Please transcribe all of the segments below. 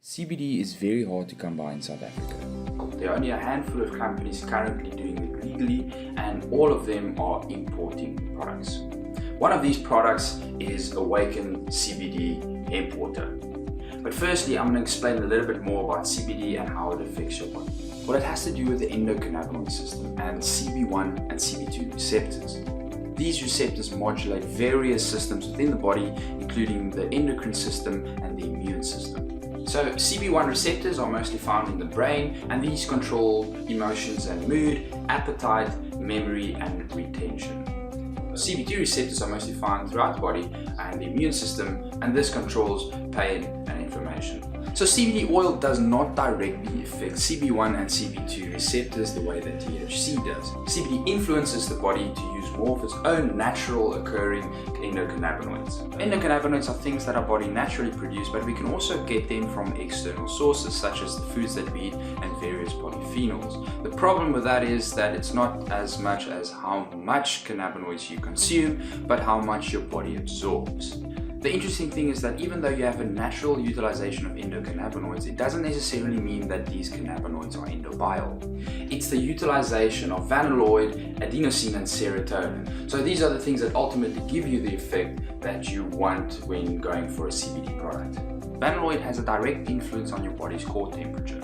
CBD is very hard to come by in South Africa. There are only a handful of companies currently doing it legally, and all of them are importing products. One of these products is Awaken CBD hemp water. But firstly, I'm going to explain a little bit more about CBD and how it affects your body. Well, it has to do with the endocannabinoid system and CB1 and CB2 receptors. These receptors modulate various systems within the body, including the endocrine system and the immune system. So CB1 receptors are mostly found in the brain, and these control emotions and mood, appetite, memory and retention. CB2 receptors are mostly found throughout the body and the immune system, and this controls pain and inflammation. So CBD oil does not directly affect CB1 and CB2 receptors the way that THC does. CBD influences the body to use more of its own natural occurring endocannabinoids. Endocannabinoids are things that our body naturally produces, but we can also get them from external sources such as the foods that we eat and various polyphenols. The problem with that is that it's not as much as how much cannabinoids you consume, but how much your body absorbs. The interesting thing is that even though you have a natural utilization of endocannabinoids, it doesn't necessarily mean that these cannabinoids are endobial. It's the utilization of vanilloid, adenosine and serotonin. So these are the things that ultimately give you the effect that you want when going for a CBD product. Vanilloid has a direct influence on your body's core temperature.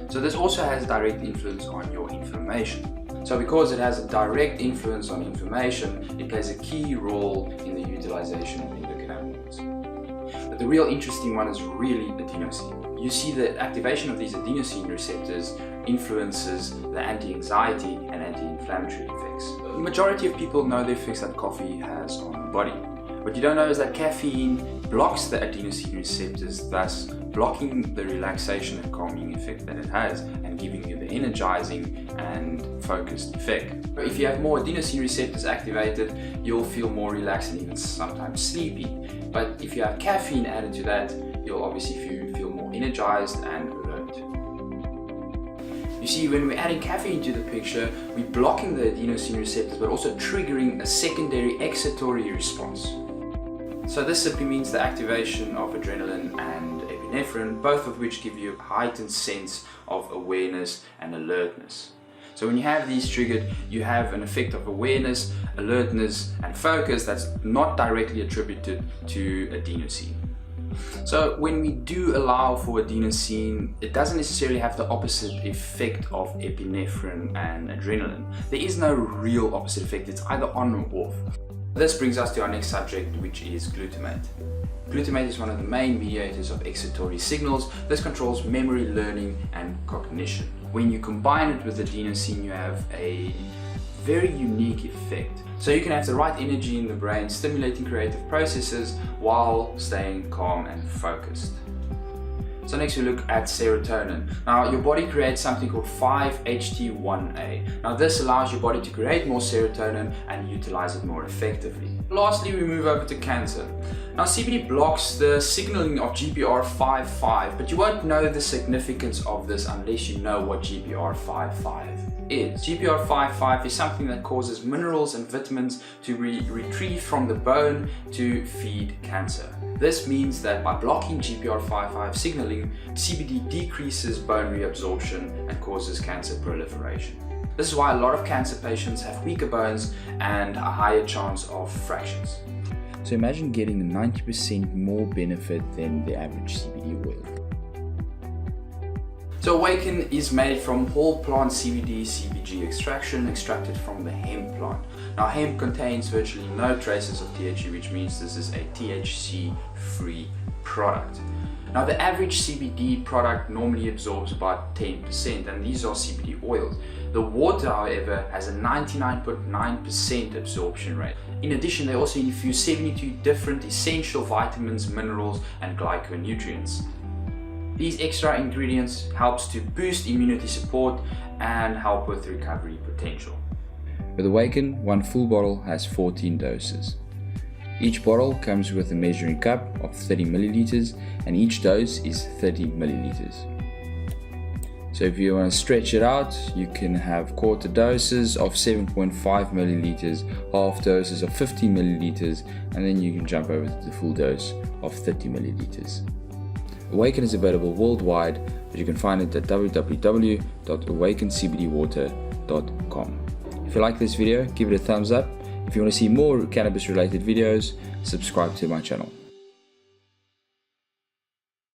So this also has a direct influence on your inflammation. So because it has a direct influence on inflammation, it plays a key role in the utilization of endocannabinoids. But the real interesting one is really adenosine. You see the activation of these adenosine receptors influences the anti-anxiety and anti-inflammatory effects. The majority of people know the effects that coffee has on the body. What you don't know is that caffeine blocks the adenosine receptors, thus blocking the relaxation and calming effect that it has and giving you the energizing and focused effect. If you have more adenosine receptors activated, you'll feel more relaxed and even sometimes sleepy. But if you have caffeine added to that, you'll obviously feel more energized and alert. You see, when we're adding caffeine to the picture, we're blocking the adenosine receptors but also triggering a secondary excitatory response. So this simply means the activation of adrenaline and epinephrine, both of which give you a heightened sense of awareness and alertness. So when you have these triggered, you have an effect of awareness, alertness and focus that's not directly attributed to adenosine. So when we do allow for adenosine, it doesn't necessarily have the opposite effect of epinephrine and adrenaline. There is no real opposite effect, it's either on or off. This brings us to our next subject, which is glutamate. Glutamate is one of the main mediators of excitatory signals. This controls memory, learning and cognition. When you combine it with adenosine, you have a very unique effect. So you can have the right energy in the brain, stimulating creative processes while staying calm and focused. So next we look at serotonin. Now your body creates something called 5-HT1A. Now this allows your body to create more serotonin and utilize it more effectively. Lastly, we move over to cancer. Now CBD blocks the signaling of GPR55, but you won't know the significance of this unless you know what GPR55 is. GPR55 is something that causes minerals and vitamins to be retrieved from the bone to feed cancer. This means that by blocking GPR55 signaling, CBD decreases bone reabsorption and causes cancer proliferation. This is why a lot of cancer patients have weaker bones and a higher chance of fractures. So imagine getting 90% more benefit than the average CBD oil. So Awaken is made from whole plant CBD CBG extraction extracted from the hemp plant. Now hemp contains virtually no traces of THC, which means this is a THC-free product. Now the average CBD product normally absorbs about 10%, and these are CBD oils. The water, however, has a 99.9% absorption rate. In addition, they also infuse 72 different essential vitamins, minerals and glyconutrients. These extra ingredients helps to boost immunity support and help with recovery potential. With Awaken, one full bottle has 14 doses. Each bottle comes with a measuring cup of 30 milliliters and each dose is 30 milliliters. So if you want to stretch it out, you can have quarter doses of 7.5 milliliters, half doses of 50 milliliters, and then you can jump over to the full dose of 30 milliliters. Awaken is available worldwide, but you can find it at www.awakencbdwater.com. If you like this video, give it a thumbs up. If you want to see more cannabis related videos, subscribe to my channel.